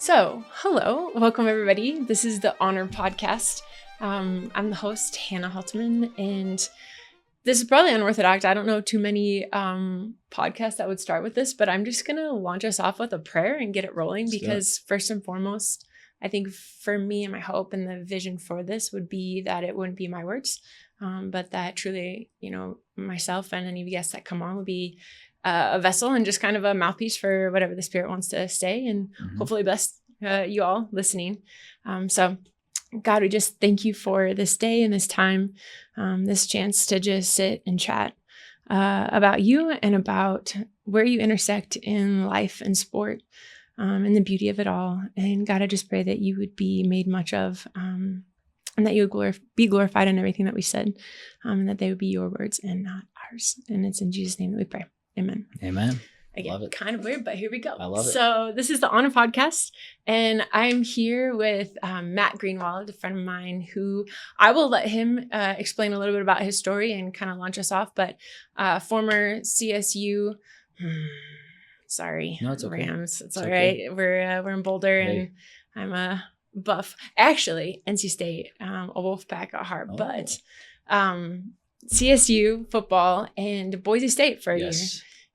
So, hello, welcome everybody. This is the Honor Podcast. I'm the host, Hanna and this is probably unorthodox. I don't know too many podcasts that would start with this, but I'm just going to launch us off with a prayer and get it rolling because first and foremost, I think for me and my hope and the vision for this would be that it wouldn't be my words, but that truly, myself and any guests that come on would be a vessel and just kind of a mouthpiece for whatever the Spirit wants to say and hopefully bless you all listening. So God, we just thank you for this day and this time, this chance to just sit and chat about you and about where you intersect in life and sport and the beauty of it all. And God, I just pray that you would be made much of and that you would be glorified in everything that we said and that they would be your words and not ours. And it's in Jesus' name that we pray. Amen. Amen. Again, love it. Kind of weird, but here we go. I love it. So this is the Honor Podcast, and I'm here with Matt Greenwald, a friend of mine who I will let him explain a little bit about his story and kind of launch us off, but former CSU, sorry, no, it's okay. Rams. It's all right. Okay. We're in Boulder, and I'm a Buff. Actually, NC State, a Wolfpack at heart, but CSU football and Boise State for a year.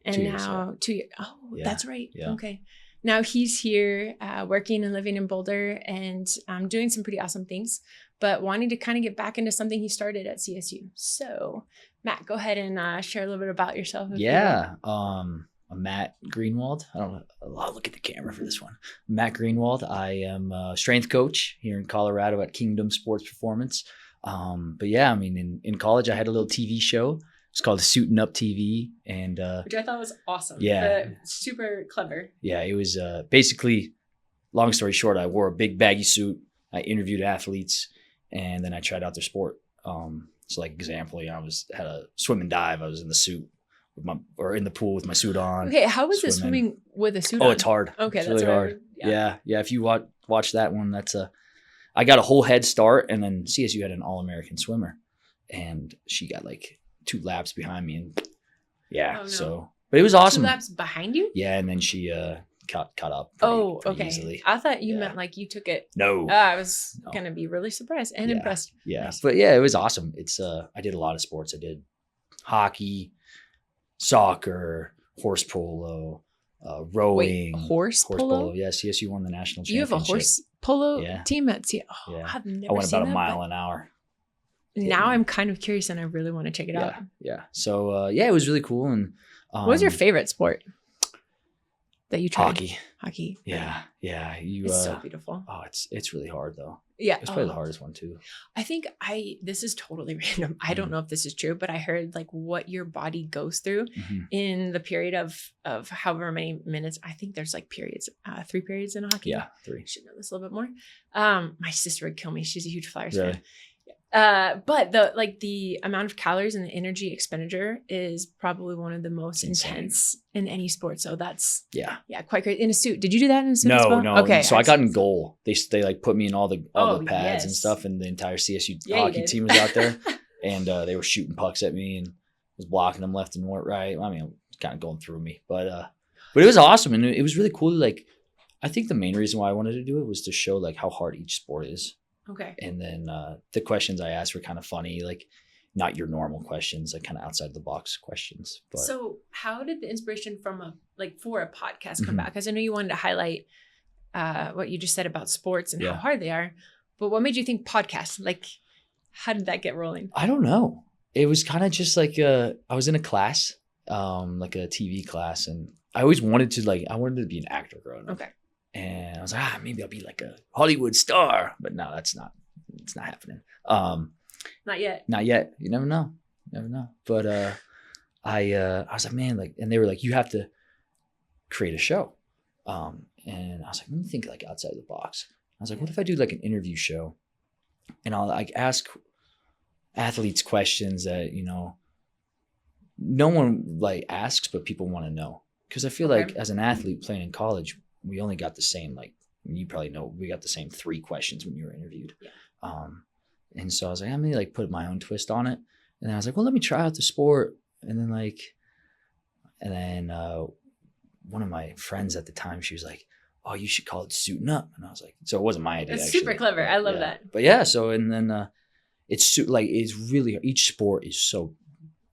And 2 years, now 2 years. Oh, yeah. That's right. Yeah. Okay. Now he's here working and living in Boulder and doing some pretty awesome things, but wanting to kind of get back into something he started at CSU. So Matt, go ahead and share a little bit about yourself. Yeah. I'm Matt Greenwald. I don't know. I'll look at the camera for this one. Matt Greenwald. I am a strength coach here in Colorado at Kingdom Sports Performance. But yeah, I mean, in college, I had a little TV show. It's called Suitin' Up TV. And which I thought was awesome. Yeah. Super clever. Yeah, it was basically, long story short, I wore a big baggy suit. I interviewed athletes, and then I tried out their sport. So like example, I had a swim and dive. I was in the suit or in the pool with my suit on. Okay, how was it swimming with a suit on? Oh, it's hard. Okay, it's that's really hard. Yeah. If you watch that one, I got a whole head start, and then CSU had an All-American swimmer, and she got like 2 laps behind me, and so but it was awesome. 2 laps behind you? Yeah, and then she caught up pretty easily. I thought you meant like you took it. No. I was gonna be really surprised and impressed. Yeah. Nice. But yeah, it was awesome. It's I did a lot of sports. I did hockey, soccer, horse polo, rowing. Wait, horse polo? Yeah, CSU won the national championship. You have a horse polo team at CSU? I've never I went about a mile an hour. Now I'm kind of curious and I really want to check it out. Yeah. So it was really cool. And what was your favorite sport that you tried? Hockey. Yeah. It's so beautiful. Oh, it's really hard though. Yeah. It's probably the hardest one too. I think this is totally random. I don't know if this is true, but I heard like what your body goes through in the period of however many minutes. I think there's like periods, 3 periods in hockey. Yeah, 3. I should know this a little bit more. My sister would kill me. She's a huge Flyers fan. But the amount of calories and the energy expenditure is probably one of the most intense in any sport. So that's quite great. In a suit, did you do that in a suit? No. Okay, so I got in goal. They like put me in all the pads and stuff, and the entire CSU hockey team was out there, and they were shooting pucks at me and was blocking them left and right. I mean, it was kind of going through me, but it was awesome, and it was really cool. Like, I think the main reason why I wanted to do it was to show like how hard each sport is. Okay. And then the questions I asked were kind of funny, like not your normal questions, like kind of outside the box questions. But. So how did the inspiration from for a podcast come back? Because I know you wanted to highlight what you just said about sports and how hard they are, but what made you think podcast? Like, how did that get rolling? I don't know. It was kind of just like I was in a class, like a TV class, and I always wanted to be an actor growing up. Okay. And I was like, maybe I'll be like a Hollywood star, but no, it's not happening. Not yet. You never know. But I was like, man, like, and they were like, you have to create a show. And I was like, let me think like outside the box. I was like, what if I do like an interview show, and I'll like ask athletes questions that no one like asks, but people want to know. Because I feel like as an athlete playing in college, we only got the same, like, you probably know, we got the same 3 questions when you were interviewed. Yeah. And so I was like, I'm going to like put my own twist on it. And then I was like, well, let me try out the sport. And then one of my friends at the time, she was like, oh, you should call it suiting up. And I was like, so it wasn't my idea. That's actually, super clever. I love that. But yeah, so, and then it's really, each sport is so,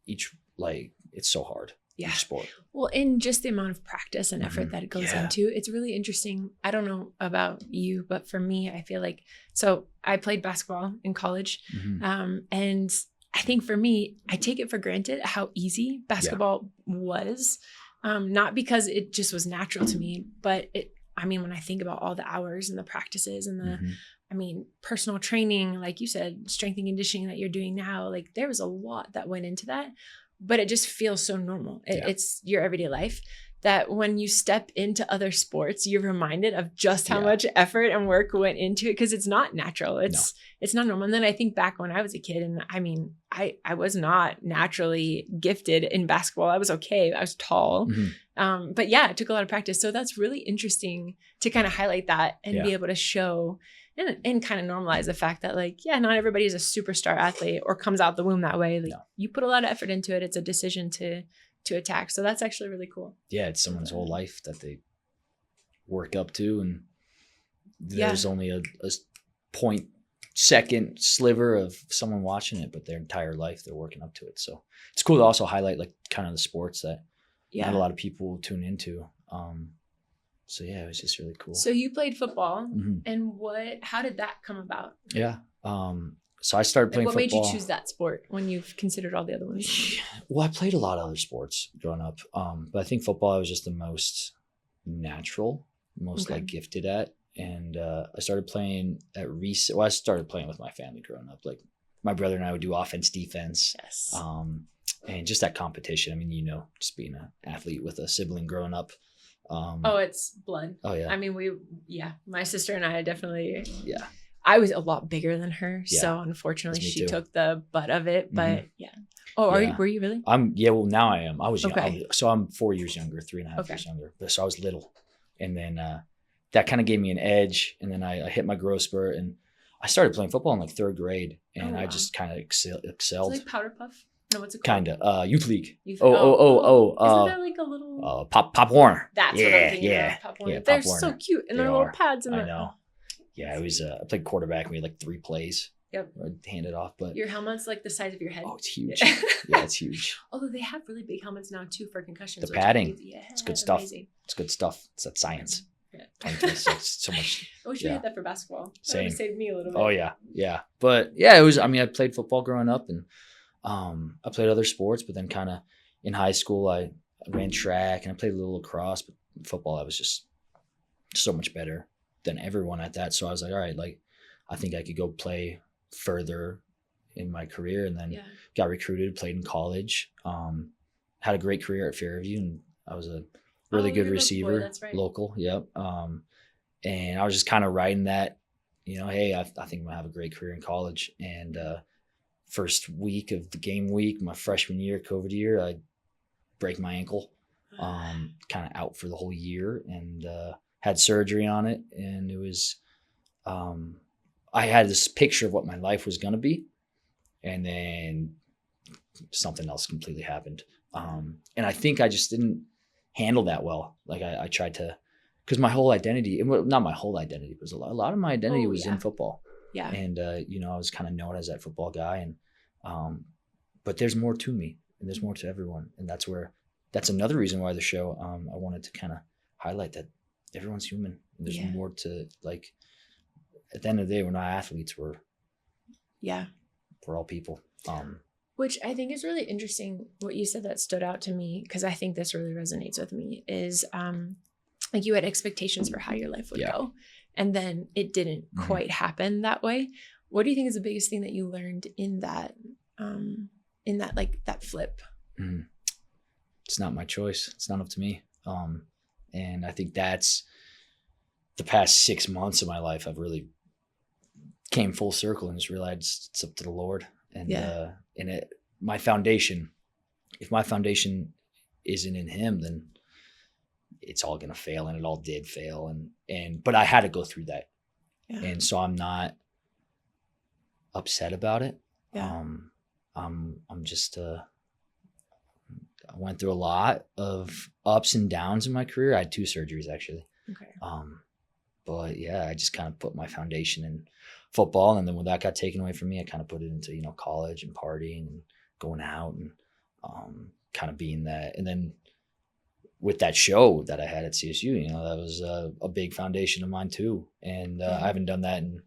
it's so hard. Yeah. Each sport. Well, in just the amount of practice and effort that it goes into, it's really interesting. I don't know about you, but for me, I feel like, so I played basketball in college. And I think for me, I take it for granted how easy basketball was. Not because it just was natural to me, but when I think about all the hours and the practices and the, personal training, like you said, strength and conditioning that you're doing now, like there was a lot that went into that. But it just feels so normal. It's your everyday life that when you step into other sports, you're reminded of just how much effort and work went into it because it's not natural. It's not normal. And then I think back when I was a kid, and I was not naturally gifted in basketball. I was okay. I was tall. But yeah, it took a lot of practice. So that's really interesting to kind of highlight that and be able to show and kind of normalize the fact that not everybody is a superstar athlete or comes out the womb that way. You put a lot of effort into it. It's a decision to attack. So that's actually really cool. Yeah. It's someone's whole life that they work up to. And there's only a 0.2 sliver of someone watching it, but their entire life they're working up to it. So it's cool to also highlight kind of the sports that not a lot of people tune into. So yeah, it was just really cool. So you played football, and how did that come about? Yeah. So I started playing football. What made you choose that sport when you've considered all the other ones? Well, I played a lot of other sports growing up. But I think football I was just the most natural, most gifted at. And I started playing at I started playing with my family growing up. Like my brother and I would do offense, defense. Yes. And just that competition. Just being an athlete with a sibling growing up. It's blood. Oh yeah. My sister and I definitely. Yeah. I was a lot bigger than her, so unfortunately she took the butt of it. But Oh, were you really? Well, now I am. I was young. So I'm 4 years younger, 3.5 years younger. So I was little, and then that kind of gave me an edge. And then I hit my growth spurt, and I started playing football in third grade, and I just kind of excelled. It's like Powder Puff. No, what's it called? Kind of youth league. Isn't there a little Pop Warner? That's what I'm thinking of. Pop Warner. They're so cute, and their little pads. I know. Yeah, it was. I played quarterback. We had 3 plays. Yep. I'd hand it off, but your helmet's the size of your head. Oh, it's huge. Yeah, it's huge. Although they have really big helmets now too for concussions. The padding. It's good stuff. Amazing. It's good stuff. It's that science. Yeah. So much. I wish we had that for basketball. That would have saved me a little bit. Oh yeah. But yeah, it was. I played football growing up, and I played other sports, but then kind of in high school, I ran track and I played a little lacrosse. But football, I was just so much better than everyone at that. So I was like, all right, I think I could go play further in my career, and then got recruited, played in college, had a great career at Fairview, and I was a really good receiver, that's right. Local. Yep. And I was just kind of riding that, hey, I think I'm gonna have a great career in college. And first week of the game week, my freshman year, COVID year, I break my ankle, kind of out for the whole year, and had surgery on it. And it was, I had this picture of what my life was going to be, and then something else completely happened. And I think I just didn't handle that well. I tried to, because my whole identity, not my whole identity, but a lot of my identity was in football. Yeah. And, I was kind of known as that football guy. And, but there's more to me, and there's more to everyone. And that's another reason why the show, I wanted to kind of highlight that everyone's human. And there's more to, at the end of the day, we're not athletes. We're all people. Which I think is really interesting. What you said that stood out to me, because I think this really resonates with me, is you had expectations for how your life would go, and then it didn't quite happen that way. What do you think is the biggest thing that you learned in that that flip? It's not my choice. It's not up to me. And I think that's the past 6 months of my life. I've really came full circle and just realized it's up to the Lord. And my foundation, if my foundation isn't in Him, then it's all going to fail, and it all did fail. But I had to go through that. Yeah. And so I'm not upset about it. Yeah. I'm just, I went through a lot of ups and downs in my career. I had 2 surgeries actually. Okay. But yeah, I just kind of put my foundation in football. And then when that got taken away from me, I kind of put it into, college and partying and going out and kind of being that. And then with that show that I had at CSU, that was a big foundation of mine too. And I haven't done that in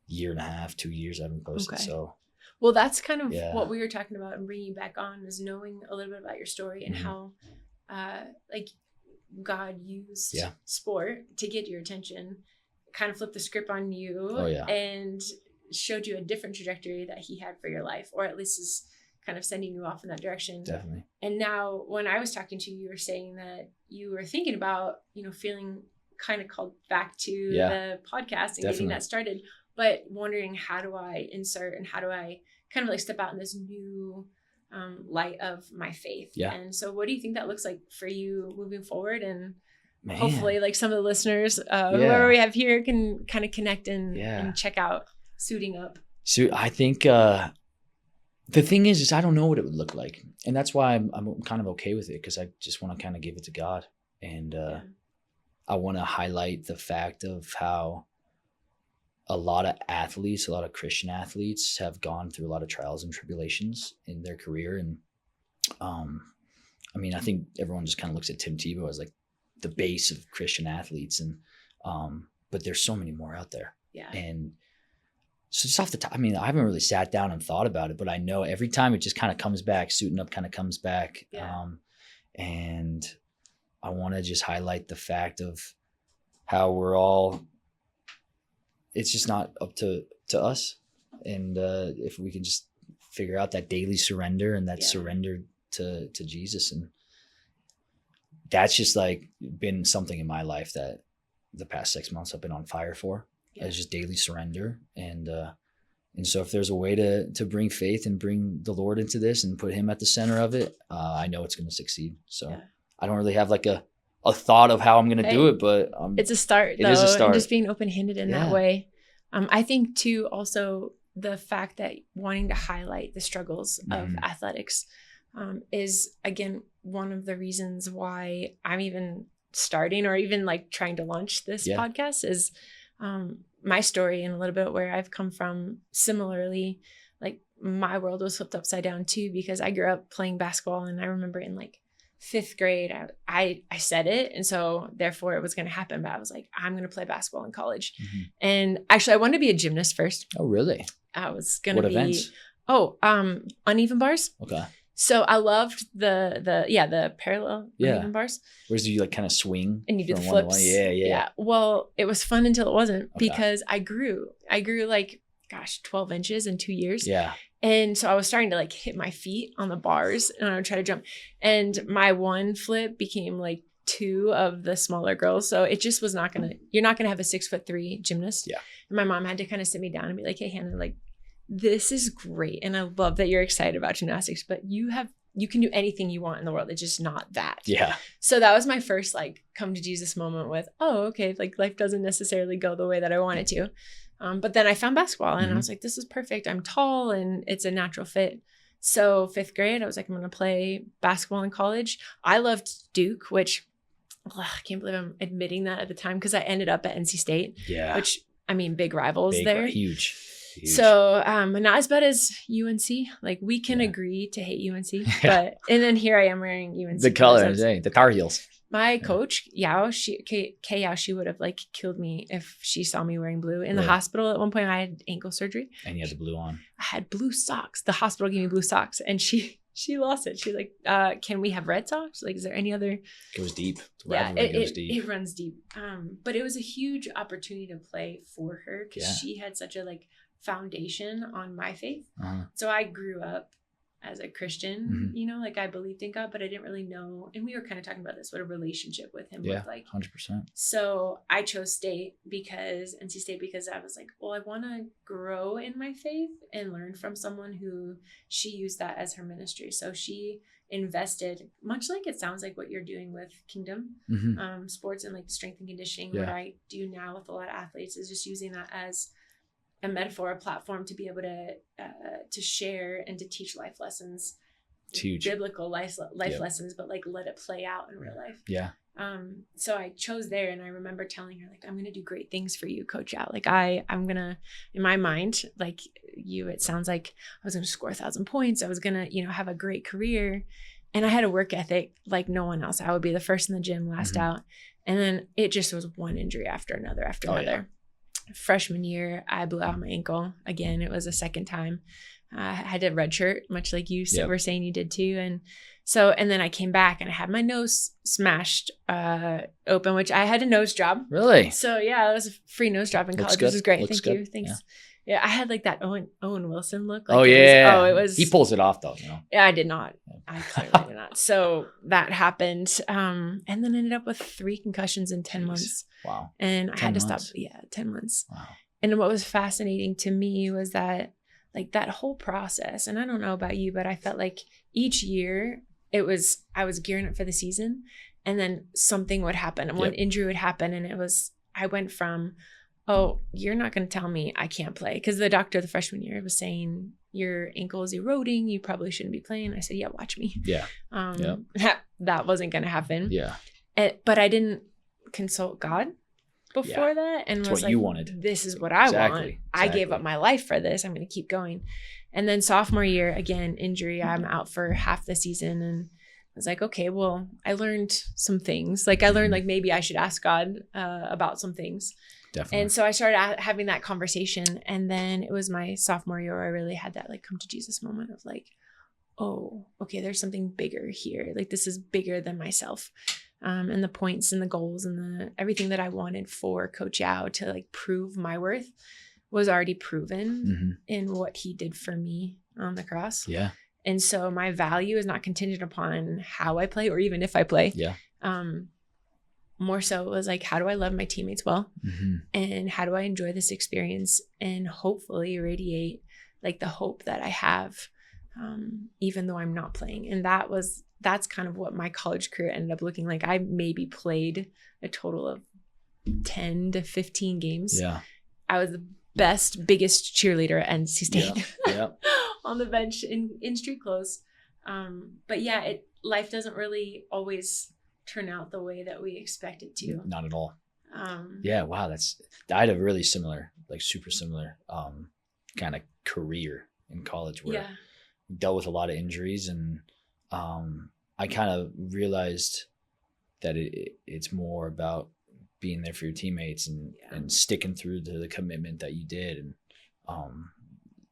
a year and a half, 2 years. I haven't posted. Okay. So, well, that's kind of what we were talking about and bringing you back on, is knowing a little bit about your story and how like God used sport to get your attention, kind of flipped the script on you and showed you a different trajectory that he had for your life, or at least is kind of sending you off in that direction. Definitely. And now when I was talking to you, you were saying that you were thinking about, feeling kind of called back to the podcast and getting that started, but wondering, how do I insert and how do I kind of like step out in this new light of my faith? Yeah. And so what do you think that looks like for you moving forward? And hopefully like some of the listeners, whoever we have here, can kind of connect and check out Suiting Up. So I think the thing is I don't know what it would look like. And that's why I'm kind of okay with it, because I just want to kind of give it to God. And I want to highlight the fact of how a lot of athletes, a lot of Christian athletes, have gone through a lot of trials and tribulations in their career. And I think everyone just kind of looks at Tim Tebow as like the base of Christian athletes. And but there's so many more out there. Yeah. And so just off the top, I haven't really sat down and thought about it, but I know every time it just kind of comes back, Suiting Up kind of comes back. Yeah. And I want to just highlight the fact of how it's just not up to us. And if we can just figure out that daily surrender and that surrender to Jesus. And that's just like been something in my life that the past 6 months I've been on fire for. It's just daily surrender. And so if there's a way to bring faith and bring the Lord into this and put him at the center of it, I know it's going to succeed. So I don't really have like a thought of how I'm going to do it, but it's a start. It is a start. And just being open-handed in that way. I think too, also the fact that wanting to highlight the struggles of athletics is, again, one of the reasons why I'm even starting, or even like trying to launch this podcast, is my story and a little bit where I've come from. Similarly, like my world was flipped upside down too, because I grew up playing basketball, and I remember in like 5th grade, I said it. And so therefore it was going to happen, but I was like, I'm going to play basketball in college. And actually I wanted to be a gymnast first. Oh, really? I was going to be, events? Uneven bars. Okay. So I loved the parallel uneven bars. Where you like kind of swing and you do the flips. Yeah. Well, it was fun until it wasn't, because I grew like, 12 inches in 2 years. Yeah. And so I was starting to like hit my feet on the bars, and I would try to jump. And my one flip became like 2 of the smaller girls. So it just was you're not going to have a 6'3" gymnast. Yeah. And my mom had to kind of sit me down and be like, hey, Hannah, like, this is great. And I love that you're excited about gymnastics, but you can do anything you want in the world. It's just not that. Yeah. So that was my first like come to Jesus moment with, oh, okay, like life doesn't necessarily go the way that I want it to. But then I found basketball, and I was like, this is perfect. I'm tall and it's a natural fit. So 5th grade, I was like, I'm going to play basketball in college. I loved Duke, which I can't believe I'm admitting that at the time, because I ended up at NC State, which big rivals there. Huge. So not as bad as UNC. Like we can agree to hate UNC, but and then here I am wearing UNC. The colors, the Tar Heels. My coach, Yao, she would have like killed me if she saw me wearing blue. In the hospital at one point, I had ankle surgery. And you had the blue on. I had blue socks. The hospital gave me blue socks, and she lost it. She's like, can we have red socks? Like, is there any other? It goes deep. It goes deep. It runs deep. But it was a huge opportunity to play for her, because she had such a like foundation on my faith. So I grew up as a Christian, like I believed in God, but I didn't really know. And we were kind of talking about this, what a relationship with him looked like. 100%. So I chose NC State, because I was like, well, I want to grow in my faith and learn from someone who she used that as her ministry. So she invested, much like it sounds like what you're doing with Kingdom sports and like strength and conditioning. What I do now with a lot of athletes is just using that as a metaphor, a platform to be able to share and to teach life lessons It's huge. biblical life lessons, but like let it play out in real life. Yeah. So I chose there, and I remember telling her, like, I'm going to do great things for you, Coach Al. Like I'm going to, in my mind, like you, it sounds like I was going to score 1,000 points. I was going to, have a great career. And I had a work ethic like no one else. I would be the first in the gym, last out. And then it just was one injury after another, Yeah. Freshman year, I blew out my ankle. Again, it was a second time. I had a red shirt, much like you were saying you did too. And then I came back and I had my nose smashed open, which I had a nose job. Really? So yeah, that was a free nose job in college, which was great. Thank you. Thanks. Yeah, I had like that Owen Wilson look. Like it was. He pulls it off though. Yeah, I did not. I clearly did not. So that happened, and then ended up with 3 concussions in 10 months. Wow. And I had to stop. Yeah, 10 months. Wow. And what was fascinating to me was that, like, that whole process. And I don't know about you, but I felt like each year I was gearing up for the season, and then something would happen, and one injury would happen, and I went from, oh, you're not going to tell me I can't play. Because the doctor the freshman year was saying, your ankle is eroding. You probably shouldn't be playing. I said, yeah, watch me. Yeah. That wasn't going to happen. Yeah. But I didn't consult God before that. And That's was what like, you wanted. This is what I want. I gave up my life for this. I'm going to keep going. And then sophomore year, again, injury. I'm out for half the season. And I was like, okay, well, I learned some things. Like I learned like maybe I should ask God about some things. Definitely. And so I started having that conversation. And then it was my sophomore year where I really had that like come to Jesus moment of like, oh, okay, there's something bigger here. Like this is bigger than myself. And the points and the goals and everything that I wanted for Coach Yao to like prove my worth was already proven in what he did for me on the cross. Yeah. And so my value is not contingent upon how I play or even if I play. Yeah. More so it was like, how do I love my teammates well? And how do I enjoy this experience and hopefully radiate like the hope that I have, even though I'm not playing. And that's kind of what my college career ended up looking like. I maybe played a total of 10 to 15 games. Yeah. I was the biggest cheerleader at NC State on the bench in street clothes. But yeah, life doesn't really always turn out the way that we expect it to. Not at all. Yeah. Wow. I had a really similar, like super similar, kind of career in college where I dealt with a lot of injuries, and I kind of realized that it's more about being there for your teammates and sticking through to the commitment that you did. And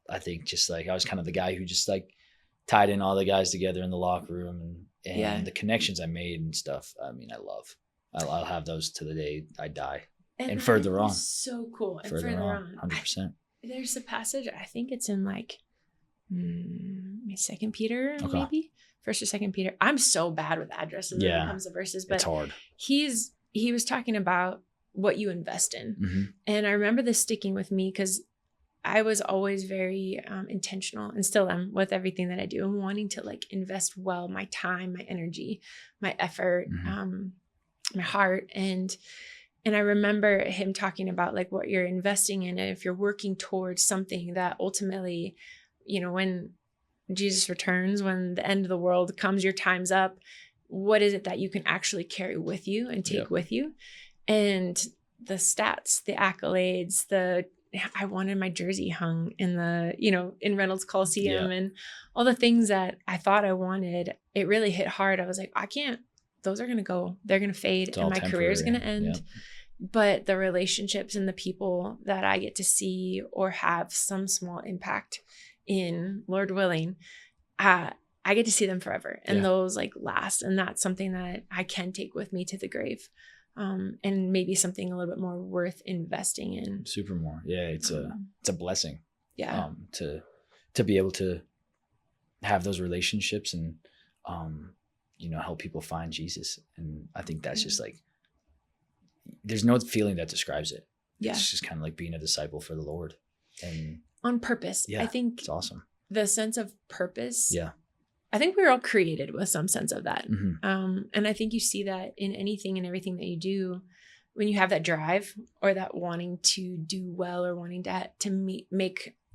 I think just like I was kind of the guy who just like tied in all the guys together in the locker room and the connections I made and stuff. I mean, I'll have those to the day I die and further on. So cool. And further on. 100%. There's a passage, I think it's in like 2 Peter, maybe 1st or 2 Peter. I'm so bad with addresses when it comes to verses, but it's hard. He was talking about what you invest in. And I remember this sticking with me because I was always very intentional and still am with everything that I do and wanting to like invest well, my time, my energy, my effort, my heart. And I remember him talking about like what you're investing in. And if you're working towards something that ultimately, when Jesus returns, when the end of the world comes, your time's up, what is it that you can actually carry with you and take with you? And the stats, the accolades, I wanted my jersey hung in in Reynolds Coliseum and all the things that I thought I wanted. It really hit hard. I was like, those are going to go, they're going to fade and my career is going to end. Yep. But the relationships and the people that I get to see or have some small impact in, Lord willing, I get to see them forever. And those like last. And that's something that I can take with me to the grave. And maybe something a little bit more worth investing in. Super more. Yeah. It's a blessing. Yeah. To be able to have those relationships and, help people find Jesus. And I think that's just like, there's no feeling that describes it. Yeah. It's just kind of like being a disciple for the Lord and on purpose. Yeah. I think it's awesome. The sense of purpose. Yeah. I think we were all created with some sense of that. And I think you see that in anything and everything that you do when you have that drive or that wanting to do well or wanting to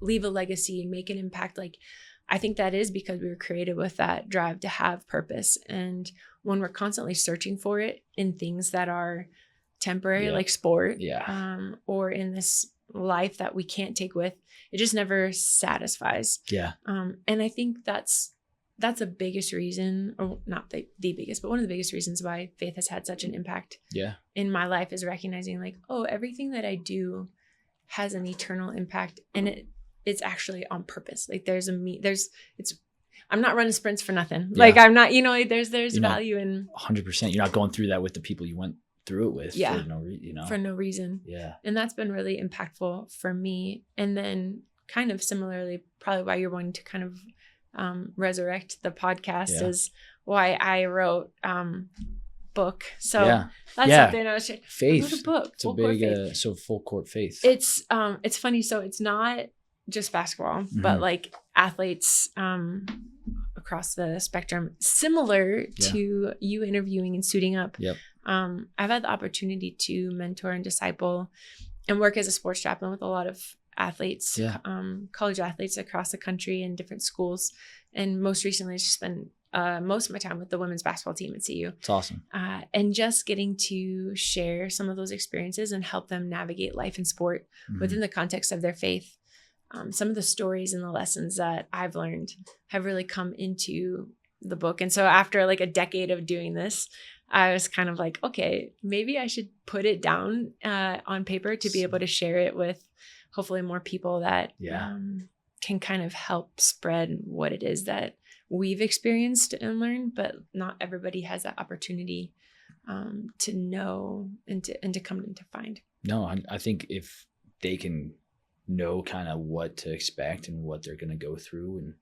leave a legacy and make an impact. Like I think that is because we were created with that drive to have purpose. And when we're constantly searching for it in things that are temporary, like sport, or in this life that we can't take with, it just never satisfies. Yeah. And I think that's the biggest reason, or not the biggest, but one of the biggest reasons why faith has had such an impact in my life, is recognizing like, oh, everything that I do has an eternal impact, and it's actually on purpose. Like I'm not running sprints for nothing. Yeah. Like I'm not, there's value in 100%. You're not going through that with the people you went through it with for no reason. Yeah. And that's been really impactful for me. And then kind of similarly, probably why you're wanting to kind of resurrect the podcast is why I wrote book. So that's something I was saying. Faith. I wrote a book. It's a big full court faith. It's funny. So it's not just basketball, but like athletes across the spectrum, similar to you interviewing and suiting up. Yep. I've had the opportunity to mentor and disciple and work as a sports chaplain with a lot of athletes, college athletes across the country in different schools. And most recently, it's just been most of my time with the women's basketball team at CU. It's awesome. And just getting to share some of those experiences and help them navigate life and sport within the context of their faith. Some of the stories and the lessons that I've learned have really come into the book. And so after like a decade of doing this, I was kind of like, okay, maybe I should put it down on paper to be able to share it with hopefully more people that can kind of help spread what it is that we've experienced and learned, but not everybody has that opportunity to know and to come and to find. No, I think if they can know kind of what to expect and what they're going to go through and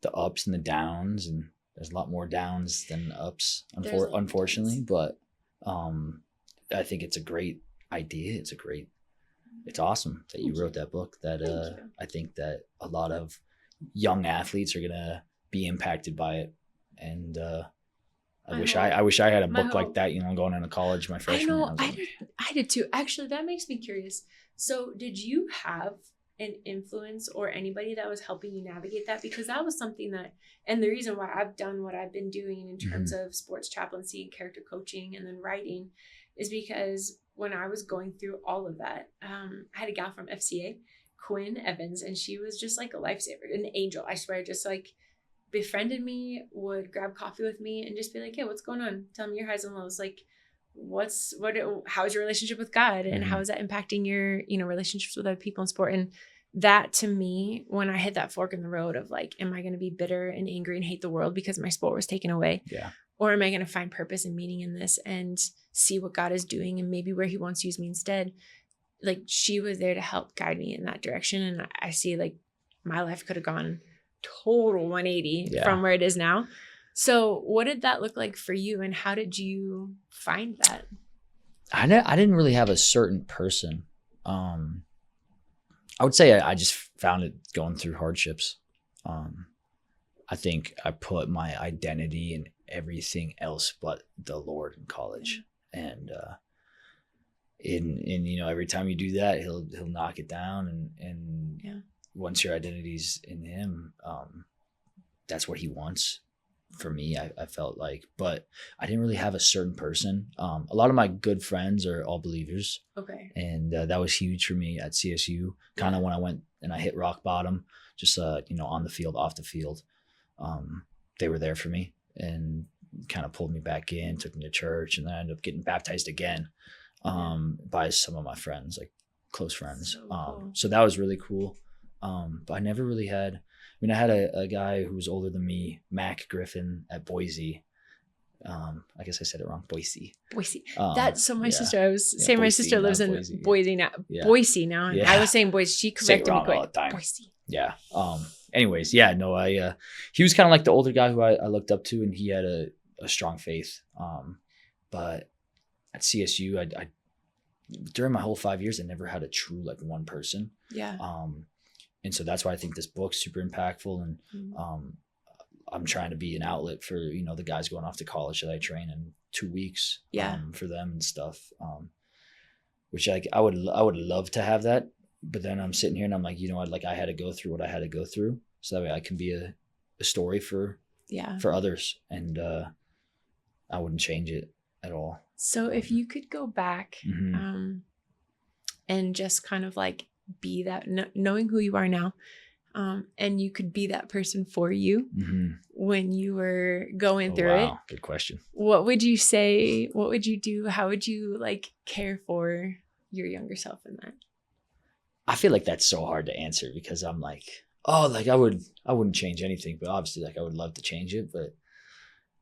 the ups and the downs, and there's a lot more downs than ups, unfortunately, but I think it's a great idea. It's awesome that you wrote that book. That I think that a lot of young athletes are going to be impacted by it. And I wish I had a book like that, going into college my freshman year. I did too. Actually, that makes me curious. So did you have an influence or anybody that was helping you navigate that? Because that was something that, and the reason why I've done what I've been doing in terms of sports chaplaincy and character coaching and then writing is because when I was going through all of that, I had a gal from FCA, Quinn Evans, and she was just like a lifesaver, an angel, I swear, just like befriended me, would grab coffee with me and just be like, hey, what's going on? Tell me your highs and lows. Like, how's your relationship with God, and how is that impacting your, relationships with other people in sport? And that to me, when I hit that fork in the road of like, am I going to be bitter and angry and hate the world because my sport was taken away? Yeah. Or am I going to find purpose and meaning in this and see what God is doing and maybe where he wants to use me instead? Like, she was there to help guide me in that direction. And I see like my life could have gone total 180 from where it is now. So what did that look like for you, and how did you find that? I didn't really have a certain person. I would say I just found it going through hardships. I think I put my identity in everything else but the Lord in college. And every time you do that, he'll knock it down, and once your identity's in him, that's what he wants. For me, I felt like, but I didn't really have a certain person. A lot of my good friends are all believers. Okay. And that was huge for me at CSU, kind of when I went and I hit rock bottom, just, on the field, off the field. They were there for me and kind of pulled me back in, took me to church, and then I ended up getting baptized again by some of my friends, like close friends. So cool. So that was really cool. But I never really had, I had a guy who was older than me, Matt Greenwald at Boise. I guess I said it wrong. Boise. That's so my sister. I was saying my sister lives in Boise now. Yeah. Boise now. Yeah. I was saying Boise. She corrected me quick. Boise. Yeah. Anyways, he was kind of like the older guy who I looked up to, and he had a strong faith. But at CSU, I during my whole 5 years, I never had a true like one person. Yeah. And so that's why I think this book's super impactful. And I'm trying to be an outlet for, the guys going off to college that I train in 2 weeks for them and stuff. Which I would love to have that. But then I'm sitting here and I'm like, I had to go through what I had to go through. so that way I can be a story for others, and I wouldn't change it at all. So if you could go back and just kind of like be that, knowing who you are now, and you could be that person for you when you were going through it. Good question. What would you say? What would you do? How would you like care for your younger self in that? I feel like that's so hard to answer, because I'm like, oh, like I wouldn't change anything, but obviously like I would love to change it. But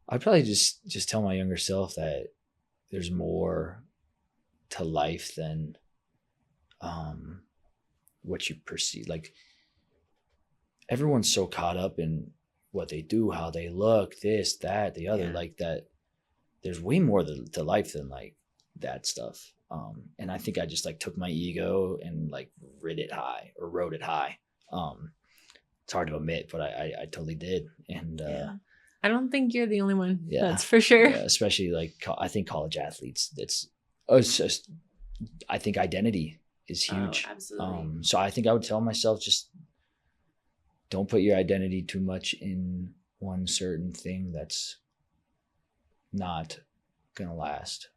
I'd probably just tell my younger self that there's more to life than what you perceive. Like, everyone's so caught up in what they do, how they look, this, that, the other, like that. There's way more to life than like that stuff. And I think I just like took my ego and like rode it high. It's hard to admit, but I totally did. And I don't think you're the only one. Yeah, that's for sure. Yeah, especially like I think college athletes. I think identity is huge. Oh, absolutely. So I think I would tell myself, just don't put your identity too much in one certain thing that's not gonna last.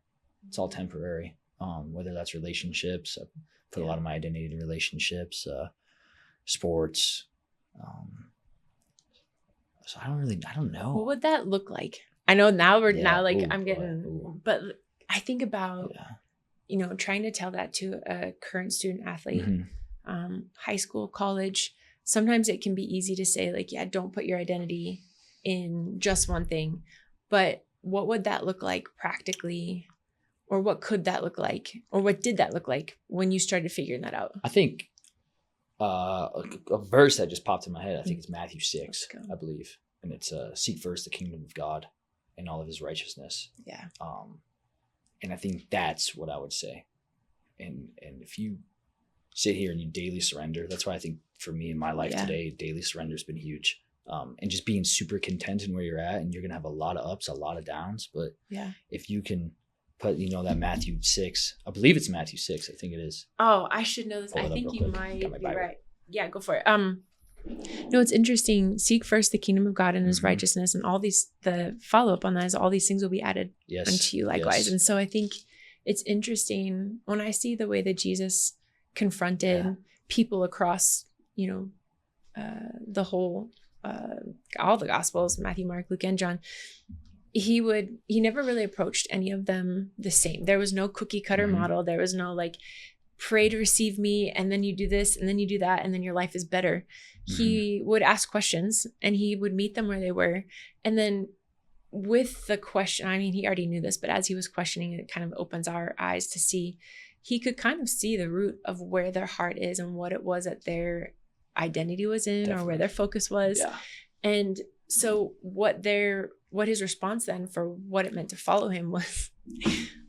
It's all temporary. Whether that's relationships, I put a lot of my identity in relationships, sports. So I don't know. What would that look like? I know now I'm getting, but I think about, trying to tell that to a current student athlete, high school, college. Sometimes it can be easy to say like, don't put your identity in just one thing, but what would that look like practically? Or what could that look like? Or what did that look like when you started figuring that out? I think a verse that just popped in my head, I think it's Matthew 6, I believe. And it's seek first the kingdom of God and all of his righteousness. Yeah. And I think that's what I would say. And if you sit here and you daily surrender, that's why I think for me in my life today, daily surrender has been huge. And just being super content in where you're at, and you're going to have a lot of ups, a lot of downs. But if you can put, that Matthew 6, I believe it's Matthew 6. I think it is. Oh, I should know this. I think you might be right. Yeah, go for it. No, it's interesting. Seek first the kingdom of God and his righteousness, and all these, the follow-up on that is all these things will be added unto you likewise. And so I think it's interesting when I see the way that Jesus confronted people across, the whole, all the gospels, Matthew, Mark, Luke, and John. He never really approached any of them the same. There was no cookie cutter model. There was no like, pray to receive me, and then you do this, and then you do that, and then your life is better. He would ask questions, and he would meet them where they were. And then with the question, I mean, he already knew this, but as he was questioning, it kind of opens our eyes to see, he could kind of see the root of where their heart is and what it was that their identity was in, or where their focus was. Yeah. And so what his response then for what it meant to follow him was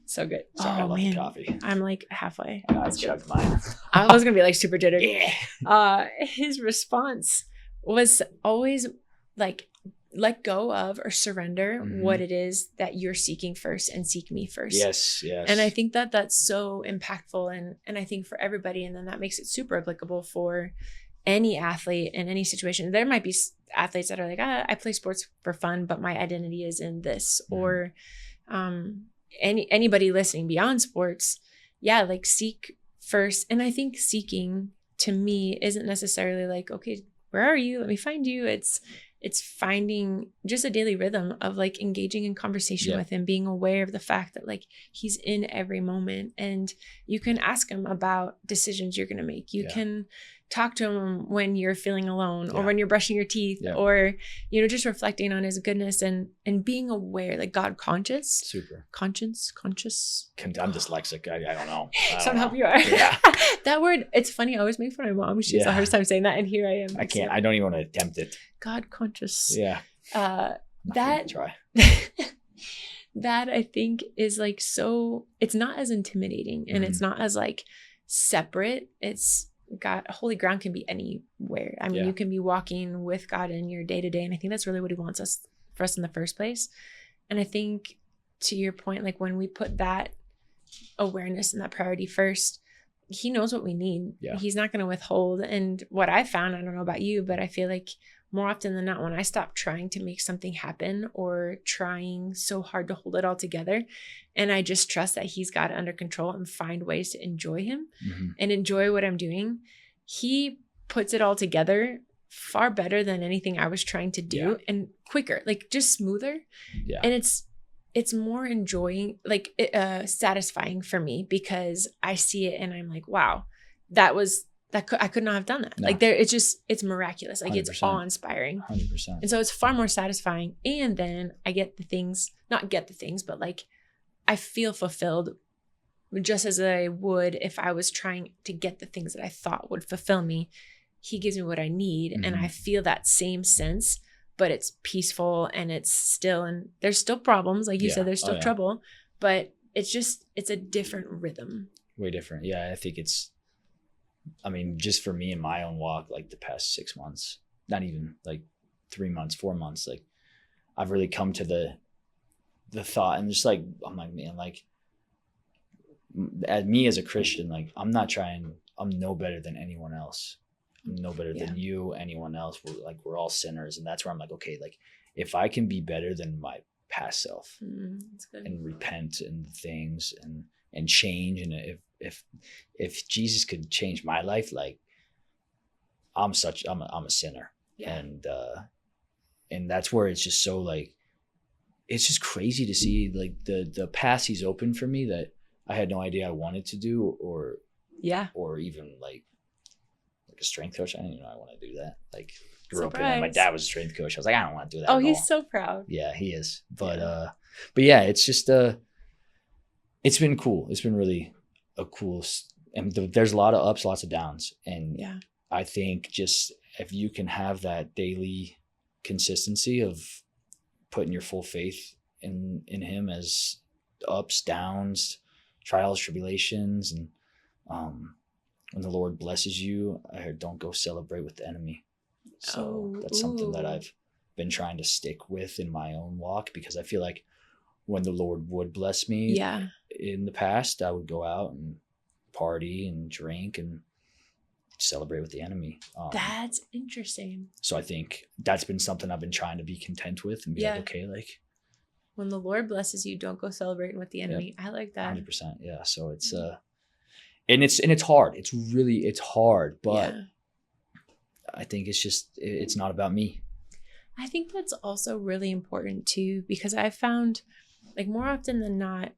so good. Sorry, I love the coffee. I'm like halfway. I chugged mine. I was gonna be like super jittered. His response was always like, let go of or surrender what it is that you're seeking first, and seek me first. Yes. And I think that that's so impactful, and I think for everybody, and then that makes it super applicable for any athlete in any situation. There might be athletes that are like, I play sports for fun, but my identity is in this, or anybody listening beyond sports, like seek first. And I think seeking to me isn't necessarily like, okay, where are you? Let me find you. It's finding just a daily rhythm of like engaging in conversation with him, being aware of the fact that like he's in every moment, and you can ask him about decisions you're going to make. You can talk to him when you're feeling alone, or when you're brushing your teeth, or, just reflecting on his goodness, and being aware, like God conscious. Super. Conscious. I'm dyslexic. I don't know. Somehow you are. Yeah. That word, it's funny. I always make fun of my mom. She has the hardest time saying that. And here I am. I can't. I don't even want to attempt it. God conscious. Yeah. Try. That I think is like, so it's not as intimidating, and it's not as like separate. It's God, holy ground can be anywhere. I mean, you can be walking with God in your day to day. And I think that's really what he wants for us in the first place. And I think to your point, like when we put that awareness and that priority first, he knows what we need. Yeah. He's not going to withhold. And what I found, I don't know about you, but I feel like more often than not, when I stop trying to make something happen or trying so hard to hold it all together, and I just trust that he's got it under control and find ways to enjoy him and enjoy what I'm doing, he puts it all together far better than anything I was trying to do and quicker, like just smoother. Yeah. And it's more enjoying, like satisfying for me, because I see it and I'm like, wow, I could not have done that. No. Like it's miraculous. Like 100%. It's awe-inspiring. 100%. And so it's far more satisfying. And then I but like I feel fulfilled just as I would if I was trying to get the things that I thought would fulfill me. He gives me what I need. And I feel that same sense, but it's peaceful and and there's still problems. Like you said, there's still trouble, but it's a different rhythm. Way different. Yeah. I think just for me in my own walk, like the past 6 months, not even like 3 months, 4 months, like I've really come to the thought and just like, I'm like, man, like me as a Christian, like I'm no better than anyone else. I'm no better than you, anyone else. We're all sinners. And that's where I'm like, okay, like if I can be better than my past self and repent and things and change. And if Jesus could change my life, like I'm a sinner. Yeah. And that's where it's just so like, it's just crazy to see like the paths he's opened for me that I had no idea I wanted to do or even like a strength coach. I didn't even know I want to do that. Like grew up in it. My dad was a strength coach. I was like, I don't want to do that. Oh, he's so proud. Yeah, he is. But yeah, it's just it's been cool. It's been really a cool, and there's a lot of ups, lots of downs. And I think just if you can have that daily consistency of putting your full faith in him as ups, downs, trials, tribulations, and when the Lord blesses you, I heard don't go celebrate with the enemy. So that's something that I've been trying to stick with in my own walk, because I feel like when the Lord would bless me in the past, I would go out and party and drink and celebrate with the enemy. That's interesting. So I think that's been something I've been trying to be content with and be like, okay, like when the Lord blesses you, don't go celebrating with the enemy. I like that. 100%. Yeah. So it's and it's hard. It's hard, but I think it's not about me. I think that's also really important too, because I found like more often than not,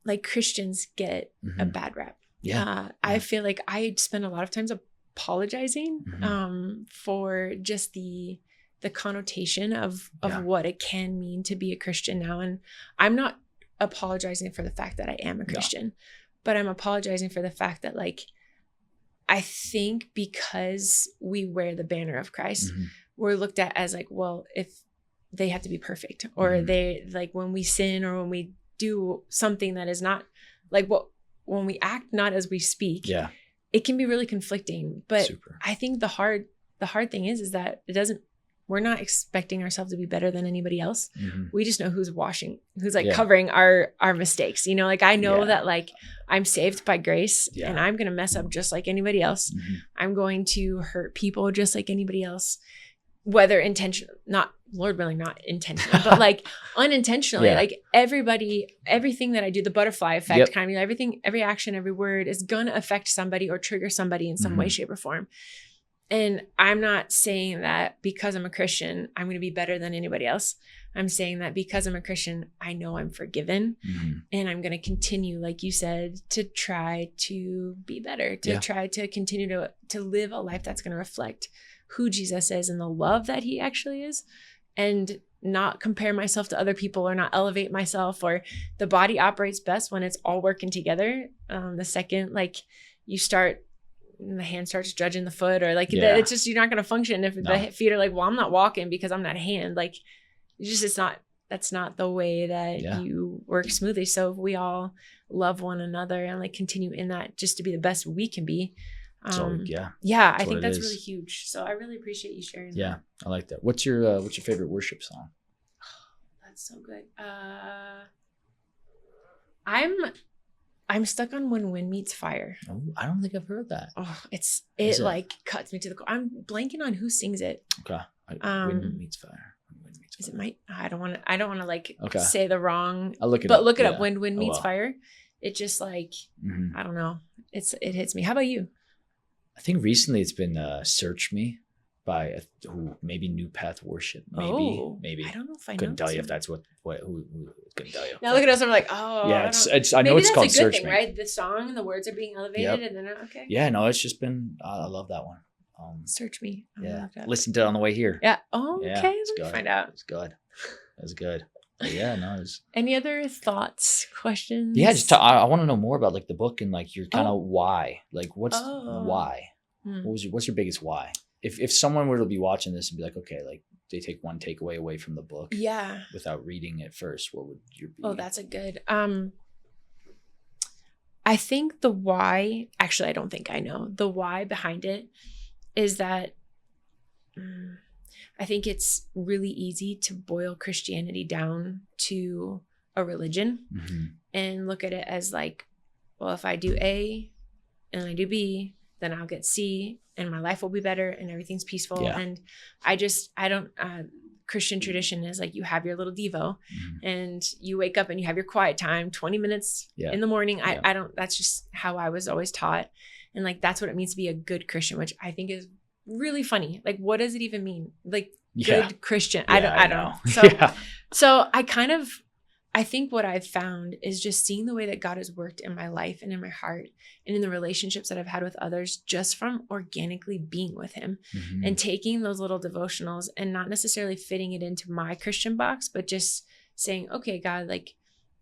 like Christians get a bad rap. Yeah. I feel like I spend a lot of times apologizing for just the connotation of what it can mean to be a Christian now. And I'm not apologizing for the fact that I am a Christian, but I'm apologizing for the fact that like I think because we wear the banner of Christ, we're looked at as like, well, if they have to be perfect, or they like when we sin or when we do something that is not like when we act not as we speak, it can be really conflicting. But I think the hard thing is that we're not expecting ourselves to be better than anybody else. We just know who's like covering our mistakes. You know, like I know that like I'm saved by grace and I'm going to mess up just like anybody else. I'm going to hurt people just like anybody else, whether intentional, Lord willing, not intentional, but like unintentionally, like everything that I do, the butterfly effect kind of, every action, every word is going to affect somebody or trigger somebody in some way, shape or form. And I'm not saying that because I'm a Christian, I'm going to be better than anybody else. I'm saying that because I'm a Christian, I know I'm forgiven and I'm going to continue, like you said, to try to be better, to try to continue to live a life that's going to reflect who Jesus is and the love that he actually is, and not compare myself to other people or not elevate myself. Or the body operates best when it's all working together. The second, like you start, the hand starts judging the foot, or like it's just, you're not going to function if the feet are like, well, I'm not walking because I'm not a hand. Like that's not the way that you work smoothly. So if we all love one another and like continue in that just to be the best we can be. I think that's really huge. So I really appreciate you sharing that. Yeah, I like that. What's your favorite worship song? Oh, that's so good. I'm stuck on When Wind Meets Fire. Oh, I don't think I've heard that. Oh, Is it it? like cuts me to the core. I'm blanking on who sings it. Okay. Wind meets fire. Wind meets Is it fire. I don't want to like Okay. say the wrong. I'll look it up. But look it up. Yeah. When Wind I Meets will. Fire. It just like Mhm. I don't know. It hits me. How about you? I think recently it's been Search Me by who maybe New Path Worship. Maybe. I don't know if I Couldn't know. tell you if that's who couldn't tell you. Now look at us. I'm like, oh Yeah, I know maybe it's that's called a good Search thing, Me. right? The song and the words are being elevated, and then okay. Yeah, no, it's just been. I love that one. Search Me. Yeah, listen to it on the way here. Yeah. Oh, okay. Yeah, Let me find out. It's good. That's good. But yeah, no. Any other thoughts, questions? Yeah, I want to know more about like the book and like your kind of why. Like, what's why? What's your biggest why? If someone were to be watching this and be like, okay, like they take one takeaway away from the book, without reading it first, what would your be? Oh, that's a good. I think the why. Actually, I don't think I know the why behind it. Is that I think it's really easy to boil Christianity down to a religion and look at it as like, well, if I do A and I do B, then I'll get C and my life will be better and everything's peaceful. Yeah. And I don't, Christian tradition is like you have your little Devo and you wake up and you have your quiet time, 20 minutes in the morning. I don't, that's just how I was always taught. And like, that's what it means to be a good Christian, which I think is really funny. Like, what does it even mean? Like good Christian. I don't know. So I think what I've found is just seeing the way that God has worked in my life and in my heart and in the relationships that I've had with others just from organically being with him and taking those little devotionals and not necessarily fitting it into my Christian box, but just saying, okay, God, like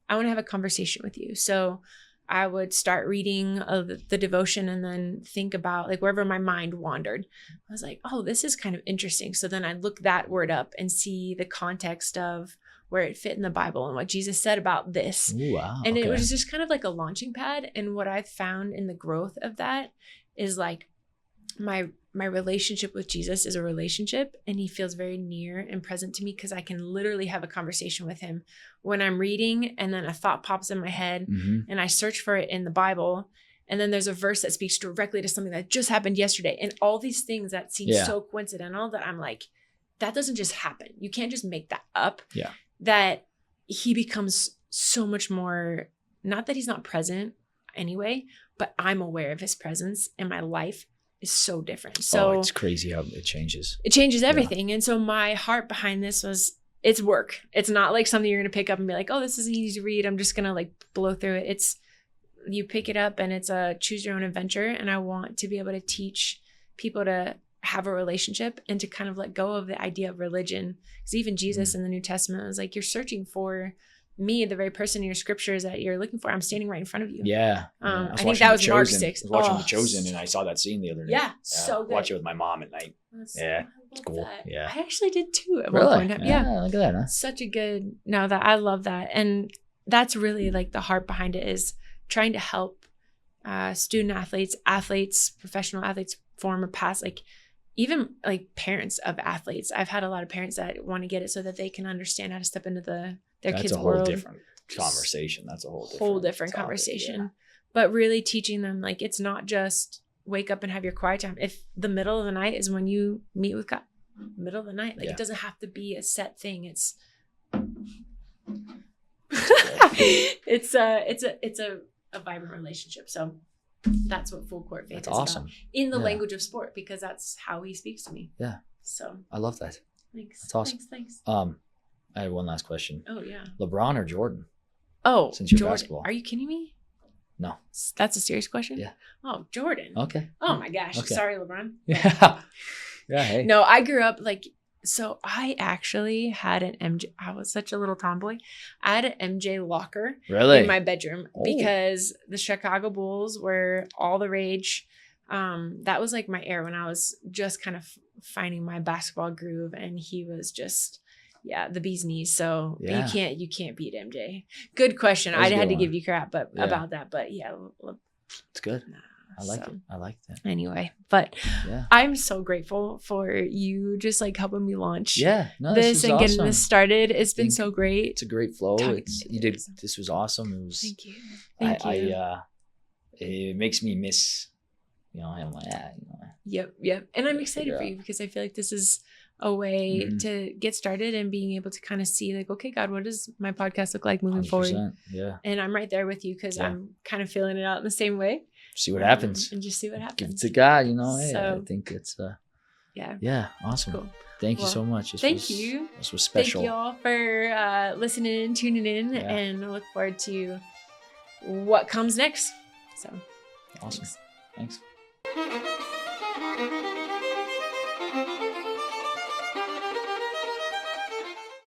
I want to have a conversation with you. So I would start reading the devotion and then think about like wherever my mind wandered. I was like, oh, this is kind of interesting. So then I'd look that word up and see the context of where it fit in the Bible and what Jesus said about this. Ooh, wow. And it was just kind of like a launching pad. And what I've found in the growth of that is like my relationship with Jesus is a relationship and he feels very near and present to me because I can literally have a conversation with him when I'm reading and then a thought pops in my head and I search for it in the Bible. And then there's a verse that speaks directly to something that just happened yesterday. And all these things that seem so coincidental that I'm like, that doesn't just happen. You can't just make that up. Yeah. That he becomes so much more, not that he's not present anyway, but I'm aware of his presence and my life is so different. So it's crazy how it changes. It changes everything. Yeah. And so my heart behind this was it's work. It's not like something you're going to pick up and be like, oh, this is easy to read. I'm just going to like blow through it. It's you pick it up and it's a choose your own adventure. And I want to be able to teach people to have a relationship and to kind of let go of the idea of religion. Because even Jesus in the New Testament was like, you're searching for me, the very person in your scriptures that you're looking for. I'm standing right in front of you. Yeah. I think that was Mark 6. I was watching The Chosen and I saw that scene the other day. Yeah, so good. Watch it with my mom at night. It's cool. That. Yeah. I actually did too at really? one point. Yeah. Look at that, huh? Such a good, that I love that. And that's really like the heart behind it is trying to help student athletes, professional athletes, former past, like even like parents of athletes. I've had a lot of parents that want to get it so that they can understand how to step into their kids' world. That's a whole different conversation. That's a whole different conversation. Yeah. But really teaching them like it's not just wake up and have your quiet time. If the middle of the night is when you meet with God, middle of the night, like it doesn't have to be a set thing. It's it's a vibrant relationship. So that's what Full Court Faith is awesome. About in the language of sport, because that's how he speaks to me. Yeah. So I love that. Thanks. That's awesome. Thanks. I have one last question. Oh yeah. LeBron or Jordan? Oh, since you're Jordan. basketball. Are you kidding me? No. That's a serious question? Yeah. Oh, Jordan. Okay. Oh my gosh. Okay. Sorry, LeBron. Yeah. Yeah. Hey. No, I grew up so I actually had an MJ. I was such a little tomboy. I had an MJ locker in my bedroom because the Chicago Bulls were all the rage. That was like my era when I was just kind of finding my basketball groove, and he was just, the bee's knees. So you can't beat MJ. Good question. I had to give you crap, about that, but it's good. I like it. I like that. Anyway, but Yeah. I'm so grateful for you just like helping me launch No, this and getting awesome. this started. It's been so great. It's a great flow. Talking This was awesome. It was. Thank you. Thank you. It makes me miss, I'm like, Yep. And I'm excited for you because I feel like this is a way to get started and being able to kind of see like, okay, God, what does my podcast look like moving forward? Yeah. And I'm right there with you because I'm kind of feeling it out in the same way. See what happens. And just see what happens. Give it to God, So, I think it's yeah, awesome. Cool. Thank you so much. Thank you. This was special. Thank you all for listening and tuning in, and I look forward to what comes next. So awesome. Thanks.